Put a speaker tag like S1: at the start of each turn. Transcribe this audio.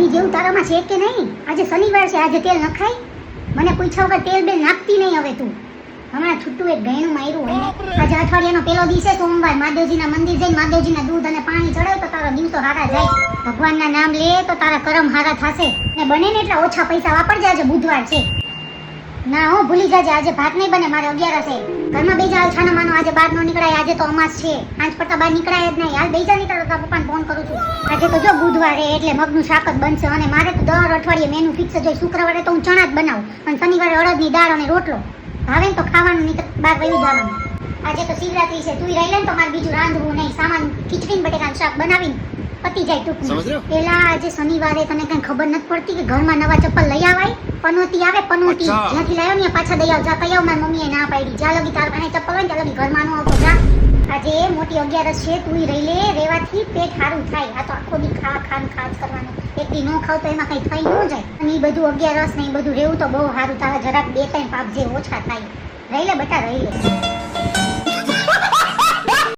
S1: બધી જેવું તારામાં છે કે નહીં? આજે શનિવાર છે, આજે તેલ નખાય? મને પૂછ્યા વગર તેલ બેલ નાખતી નહીં હવે તું. હમણાં છૂટું એક ગયણું માર્યું હોય ને. આજે અઠવાડિયાનો પેલો દિવસ છે, સોમવાર. મહાદેવજીના મંદિર જઈને મહાદેવજીના દૂધ અને પાણી ચડાવે તો તારા દિવસો હારા જાય. ભગવાનના નામ લે તો તારા કરમ હારા થશે. ને બને ને એટલા ઓછા પૈસા વાપરજે, આજે બુધવાર છે. ના હો, ભૂલી જાજે, આજે ભાત નહીં બને, મારે 11 છે. ઘરમાં બેજા હાલ છાનો માનો, આજે બહાર નો નીકળાય, આજે તો અમાસ છે. આંચ પડતા બહાર નીકળાય જ નહીં. હાલ બેજા નીકળો તો પપ્પાને ફોન કરું છું. આજે તો જો બુધવાર છે એટલે મગનું શાક જ બનશે. અને મારે તો દર અઠવાડિયે મેનુ ફિક્સ જ હોય. શુક્રવારે તો હું ચણા જ બનાવું અને શનિવારે અડદની દાળ અને રોટલો. ભાવે ને તો ખાવાનું, નહીં તો બહાર વયું જવાનું. આજે તો શિવરાત્રી છે, તું રહી લે ને તો મારે બીજું રાંધવું નહીં. સામાન ખીચડીને બટેકાનું શાક બનાવીને પતી જાય ટૂંકમાં. પેલા આજે શનિવારે તને કઈ ખબર નથી પડતી કે ઘરમાં નવા ચપ્પલ લઈ આવાય? પનોતી આવે, પનોતી જ્યાંથી લાવ્યો ને પાછા દઈ આવ. જા કઈ આવ, મારી મમ્મીએ ના પાડી. જા લગી તારા પાસે ચપ્પલ હોય ને ત્યાં લગી ઘરમાં નો આવતો. જા, આજે મોટી 11 છે, તું રહી લે. રેવાથી પેટ સારું થાય. આ તો આખો દી ખા જ કરવાનું. એક દી નો ખાવ તો એમાં કઈ થઈ ન જાય. અને એ બધું 11 ને એ બધું રહેવું તો બહુ સારું. તારા જરાક 2-3 પાપ જે ઓછા થાય. રહી લે બેટા, રહી લે.